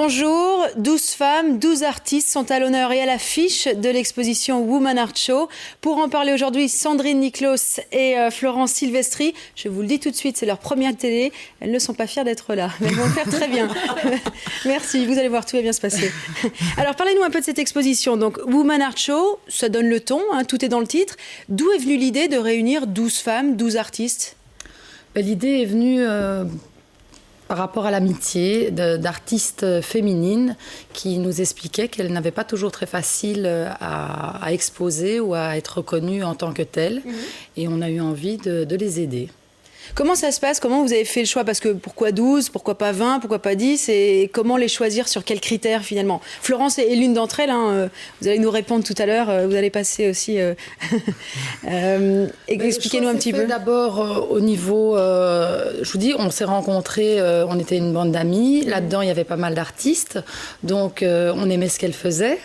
Bonjour, 12 femmes, 12 artistes sont à l'honneur et à l'affiche de l'exposition Woman Art Show. Pour en parler aujourd'hui, Sandrine Niklos et Florence Silvestri. Je vous le dis tout de suite, c'est leur première télé. Elles ne sont pas fières d'être là, mais elles vont le faire très bien. Merci, vous allez voir, tout va bien se passer. Alors parlez-nous un peu de cette exposition. Donc Woman Art Show, ça donne le ton, hein, tout est dans le titre. D'où est venue l'idée de réunir 12 femmes, 12 artistes ? L'idée est venue par rapport à l'amitié d'artistes féminines qui nous expliquaient qu'elles n'avaient pas toujours très facile à exposer ou à être reconnues en tant que telles. Et on a eu envie de les aider. Comment ça se passe? Comment vous avez fait le choix? Parce que pourquoi 12? Pourquoi pas 20? Pourquoi pas 10? Et comment les choisir? Sur quels critères finalement? Florence est l'une d'entre elles. Hein. Vous allez nous répondre tout à l'heure. Vous allez passer aussi. Expliquez-nous un petit peu. D'abord, au niveau. Je vous dis, on s'est rencontrés. On était une bande d'amis. Là-dedans, il y avait pas mal d'artistes. Donc, on aimait ce qu'elles faisaient.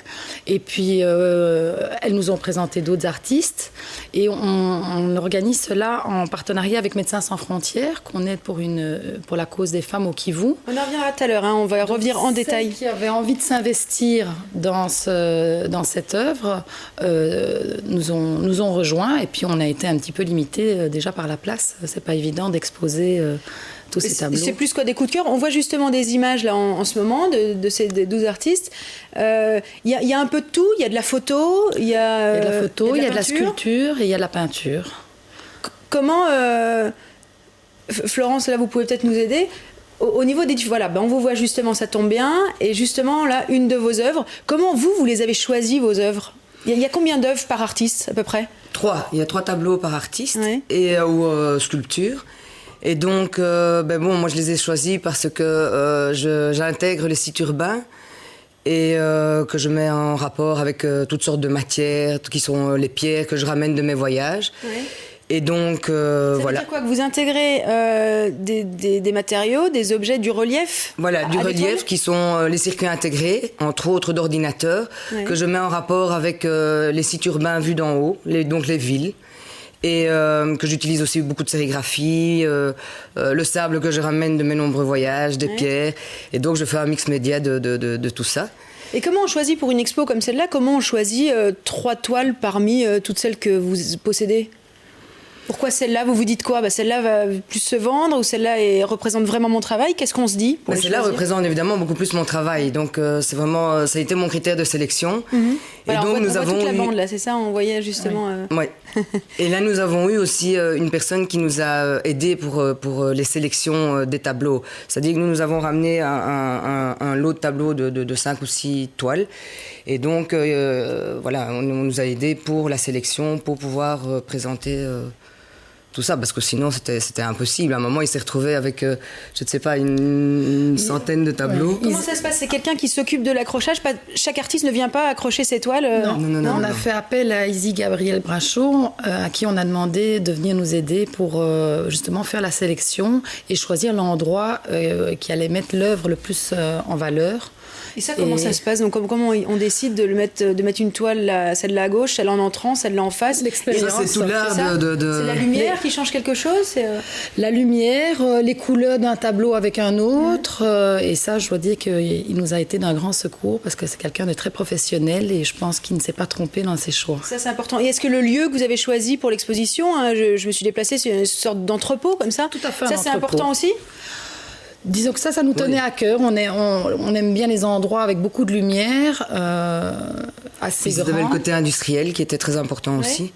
Et puis, elles nous ont présenté d'autres artistes. Et on organise cela en partenariat avec Médecins Sans Frontières, qu'on aide pour la cause des femmes au Kivu. On en reviendra tout à l'heure, hein, on va revenir en détail. Celles qui avaient envie de s'investir dans cette œuvre nous ont rejoints, et puis on a été un petit peu limité déjà par la place. C'est pas évident d'exposer tous ces tableaux. C'est plus quoi des coups de cœur. On voit justement des images là en ce moment de ces 12 artistes. Il y a un peu de tout. Il y a de la photo, il y a de la sculpture et il y a de la peinture. Comment Florence, là, vous pouvez peut-être nous aider. Au niveau des... Voilà, on vous voit justement, ça tombe bien. Et justement, là, une de vos œuvres. Comment vous les avez choisies, vos œuvres? Il y a combien d'œuvres par artiste, à peu près? 3. Il y a 3 tableaux par artiste, ouais. ou sculpture. Et donc, moi, je les ai choisis parce que j'intègre les sites urbains et que je mets en rapport avec toutes sortes de matières, qui sont les pierres que je ramène de mes voyages. Ouais. Et donc, ça veut dire quoi? Que vous intégrez des matériaux, des objets, du relief? Voilà, du relief qui sont les circuits intégrés, entre autres d'ordinateurs, ouais. Que je mets en rapport avec les sites urbains vus d'en haut, donc les villes. Et que j'utilise aussi beaucoup de sérigraphie, le sable que je ramène de mes nombreux voyages, des ouais. pierres. Et donc, je fais un mix média de tout ça. Et comment on choisit pour une expo comme celle-là, comment on choisit 3 toiles parmi toutes celles que vous possédez? Pourquoi celle-là? Vous vous dites quoi? Celle-là va plus se vendre, ou celle-là représente vraiment mon travail? Qu'est-ce qu'on se dit? Celle-là représente évidemment beaucoup plus mon travail. Donc c'est vraiment, ça a été mon critère de sélection. Et alors, donc nous avons toute la bande là, c'est ça? On voyait justement. Oui. Et là nous avons eu aussi une personne qui nous a aidés pour les sélections des tableaux. C'est-à-dire que nous avons ramené un lot de tableaux de 5 ou 6 toiles. Et donc voilà, on nous a aidés pour la sélection, pour pouvoir présenter tout ça, parce que sinon c'était impossible. À un moment, il s'est retrouvé avec, je ne sais pas, une centaine de tableaux. Ouais. Comment ça se passe? C'est quelqu'un qui s'occupe de l'accrochage? Chaque artiste ne vient pas accrocher ses toiles? Non. On a fait appel à Izzy Gabriel Brachot, à qui on a demandé de venir nous aider pour justement faire la sélection et choisir l'endroit qui allait mettre l'œuvre le plus en valeur. Et ça, comment ça se passe? Donc, comment on décide de mettre une toile, celle-là à gauche, celle-là en entrant, celle-là en face? L'expérience. Ça, c'est tout l'art C'est la lumière qui change quelque chose? La lumière, les couleurs d'un tableau avec un autre. Et ça, je dois dire qu'il nous a été d'un grand secours parce que c'est quelqu'un de très professionnel et je pense qu'il ne s'est pas trompé dans ses choix. Ça, c'est important. Et est-ce que le lieu que vous avez choisi pour l'exposition, hein, je me suis déplacée, c'est une sorte d'entrepôt comme ça? Tout à fait. Ça, c'est important aussi? Disons que ça nous tenait à cœur. On aime bien les endroits avec beaucoup de lumière, assez grands. Vous avez le côté industriel qui était très important aussi.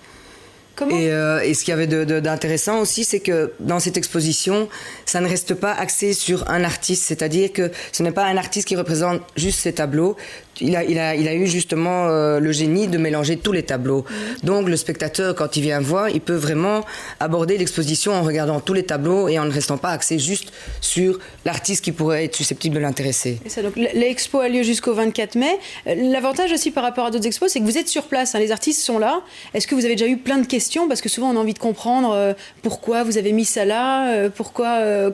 Comment? Et ce qu'il y avait d'intéressant aussi, c'est que dans cette exposition, ça ne reste pas axé sur un artiste. C'est-à-dire que ce n'est pas un artiste qui représente juste ses tableaux. Il a eu justement le génie de mélanger tous les tableaux. Donc le spectateur, quand il vient voir, il peut vraiment aborder l'exposition en regardant tous les tableaux et en ne restant pas axé juste sur l'artiste qui pourrait être susceptible de l'intéresser. Et ça, donc l'expo a lieu jusqu'au 24 mai. L'avantage aussi par rapport à d'autres expos, c'est que vous êtes sur place, hein, les artistes sont là. Est-ce que vous avez déjà eu plein de questions? Parce que souvent on a envie de comprendre pourquoi vous avez mis ça là,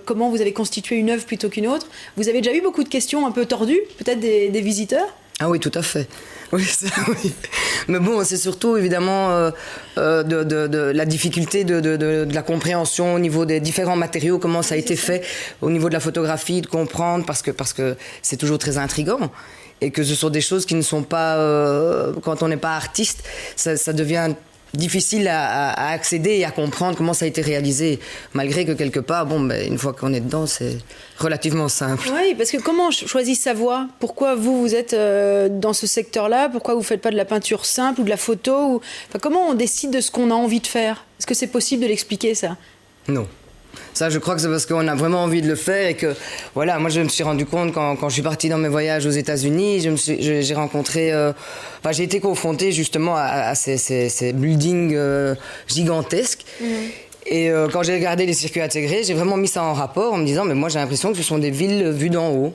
comment vous avez constitué une œuvre plutôt qu'une autre. Vous avez déjà eu beaucoup de questions un peu tordues, peut-être des visiteurs? Ah oui, tout à fait. Oui, oui. Mais bon, c'est surtout évidemment de la difficulté de la compréhension au niveau des différents matériaux, comment ça a été fait au niveau de la photographie, de comprendre, parce que c'est toujours très intriguant. Et que ce sont des choses qui ne sont pas... quand on n'est pas artiste, ça devient difficile à accéder et à comprendre comment ça a été réalisé, malgré que quelque part, une fois qu'on est dedans, c'est relativement simple. Oui, parce que comment on choisit sa voie? Pourquoi vous êtes dans ce secteur-là? Pourquoi vous ne faites pas de la peinture simple ou de la photo Enfin, comment on décide de ce qu'on a envie de faire? Est-ce que c'est possible de l'expliquer, ça? Non. Ça, je crois que c'est parce qu'on a vraiment envie de le faire et que, voilà, moi je me suis rendu compte quand je suis partie dans mes voyages aux États-Unis, j'ai rencontré, j'ai été confrontée justement à ces buildings gigantesques. Et quand j'ai regardé les circuits intégrés, j'ai vraiment mis ça en rapport en me disant, mais moi j'ai l'impression que ce sont des villes vues d'en haut.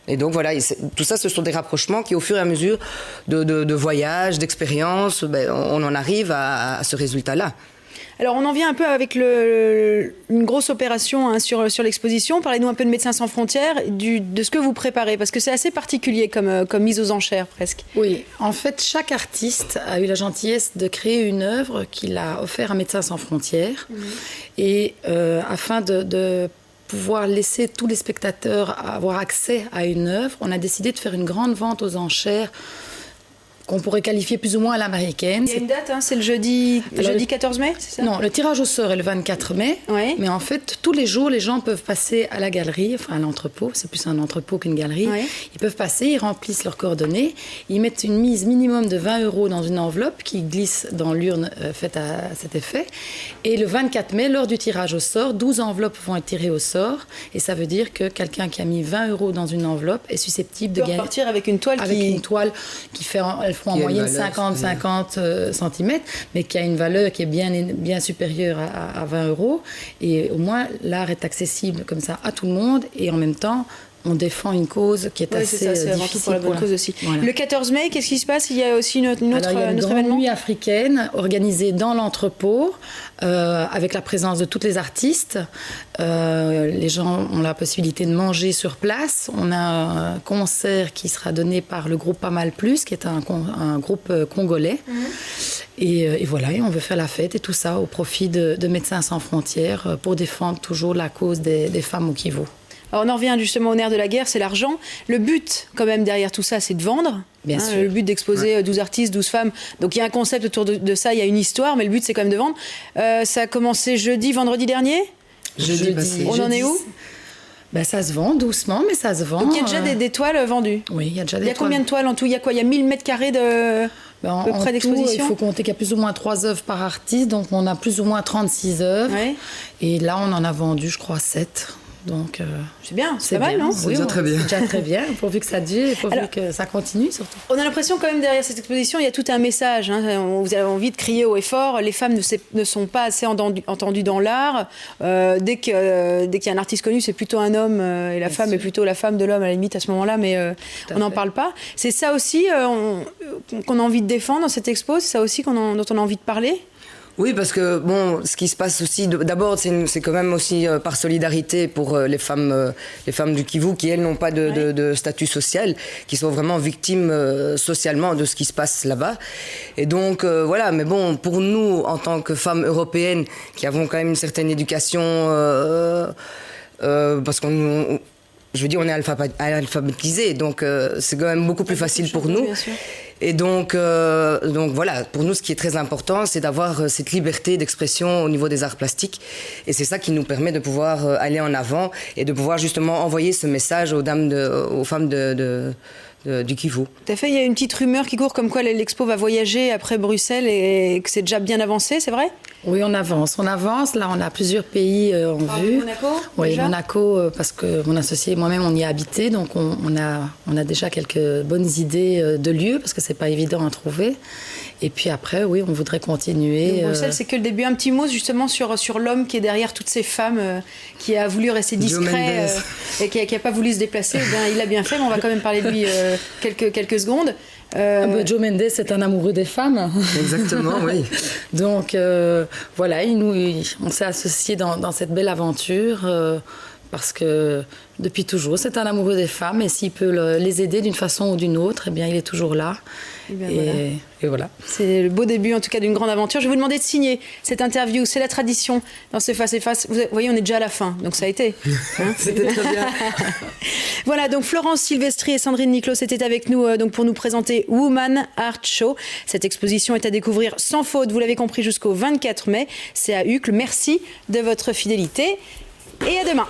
Et donc voilà, tout ça, ce sont des rapprochements qui, au fur et à mesure de voyages, d'expériences, on en arrive à ce résultat-là. Alors, on en vient un peu avec une grosse opération sur l'exposition. Parlez-nous un peu de Médecins sans frontières, de ce que vous préparez, parce que c'est assez particulier comme mise aux enchères, presque. Oui, en fait, chaque artiste a eu la gentillesse de créer une œuvre qu'il a offerte à Médecins sans frontières. Et afin de pouvoir laisser tous les spectateurs avoir accès à une œuvre, on a décidé de faire une grande vente aux enchères qu'on pourrait qualifier plus ou moins à l'américaine. Il y a une date, c'est le jeudi 14 mai, c'est ça? Non, le tirage au sort est le 24 mai. Oui. Mais en fait, tous les jours, les gens peuvent passer à la galerie, enfin à l'entrepôt, c'est plus un entrepôt qu'une galerie. Oui. Ils peuvent passer, ils remplissent leurs coordonnées, ils mettent une mise minimum de 20 € dans une enveloppe qui glisse dans l'urne faite à cet effet. Et le 24 mai, lors du tirage au sort, 12 enveloppes vont être tirées au sort. Et ça veut dire que quelqu'un qui a mis 20 € dans une enveloppe est susceptible de gagner. Repartir avec une toile une toile qui fait... font en moyenne 50 cm, mais qui a une valeur qui est bien supérieure à 20 €. Et au moins, l'art est accessible comme ça à tout le monde. Et en même temps, on défend une cause qui est assez difficile. Avant tout pour la bonne cause aussi. Voilà. Le 14 mai, qu'est-ce qui se passe? Il y a aussi Alors, il y a une grande événement nuit africaine organisée dans l'entrepôt avec la présence de tous les artistes. Les gens ont la possibilité de manger sur place. On a un concert qui sera donné par le groupe Pas Mal Plus, qui est un groupe congolais. Et voilà, et on veut faire la fête et tout ça au profit de Médecins sans frontières pour défendre toujours la cause des femmes au Kivu. Alors on en revient justement au nerf de la guerre, c'est l'argent. Le but, quand même, derrière tout ça, c'est de vendre. Bien sûr. Le but d'exposer 12 artistes, 12 femmes. Donc il y a un concept autour de ça, il y a une histoire, mais le but, c'est quand même de vendre. Ça a commencé vendredi dernier. Jeudi passé. On en est où? Ça se vend doucement, mais ça se vend. Donc il y a déjà des toiles vendues. Oui, il y a déjà des toiles. Il y a combien de toiles en tout? Il y a quoi? Il y a 1000 mètres carrés de près d'exposition. Il faut compter qu'il y a plus ou moins 3 œuvres par artiste, donc on a plus ou moins 36 œuvres. Ouais. Et là, on en a vendu, je crois, 7. Donc, c'est bien, c'est pas mal, non? C'est déjà très bien. C'est déjà très bien, pourvu que ça dure, pourvu que ça continue surtout. On a l'impression quand même derrière cette exposition, il y a tout un message. Vous avez envie de crier haut et fort, les femmes ne sont pas assez entendues dans l'art. Dès qu'il y a un artiste connu, c'est plutôt un homme et la femme est plutôt la femme de l'homme à la limite à ce moment-là, mais on n'en parle pas. C'est ça aussi qu'on a envie de défendre dans cette expo, c'est ça aussi dont on a envie de parler? Oui, parce que ce qui se passe aussi, d'abord, c'est quand même aussi par solidarité pour les femmes du Kivu qui, elles, n'ont pas de statut social, qui sont vraiment victimes socialement de ce qui se passe là-bas. Et donc, voilà, mais bon, pour nous, en tant que femmes européennes, qui avons quand même une certaine éducation, parce qu'on... Je veux dire, on est alphabétisés, donc c'est quand même beaucoup plus facile pour nous. Et donc voilà, pour nous, ce qui est très important, c'est d'avoir cette liberté d'expression au niveau des arts plastiques. Et c'est ça qui nous permet de pouvoir aller en avant et de pouvoir justement envoyer ce message aux femmes du Kivu. Tout à fait, il y a une petite rumeur qui court comme quoi l'expo va voyager après Bruxelles et que c'est déjà bien avancé, c'est vrai? Oui, on avance. Là, on a plusieurs pays en vue. Monaco? Oui, déjà Monaco, parce que mon associé et moi-même, on y a habité, donc on a déjà quelques bonnes idées de lieux, parce que c'est pas évident à trouver. Et puis après, oui, on voudrait continuer. Donc, Bruxelles, c'est que le début. Un petit mot justement sur l'homme qui est derrière toutes ces femmes, qui a voulu rester discret et qui n'a pas voulu se déplacer. Il a bien fait, mais on va quand même parler de lui quelques secondes. Joe Mendes, c'est un amoureux des femmes. Exactement, oui. Donc voilà, on s'est associés dans cette belle aventure parce que depuis toujours, c'est un amoureux des femmes et s'il peut les aider d'une façon ou d'une autre, eh bien, il est toujours là. Et voilà. C'est le beau début, en tout cas, d'une grande aventure. Je vais vous demander de signer cette interview. C'est la tradition dans ce face-à-face. Vous voyez, on est déjà à la fin, donc ça a été. Hein. C'était très bien. Voilà, donc Florence Silvestri et Sandrine Niclos étaient avec nous donc pour nous présenter Woman Art Show. Cette exposition est à découvrir sans faute, vous l'avez compris, jusqu'au 24 mai. C'est à Uccle. Merci de votre fidélité et à demain.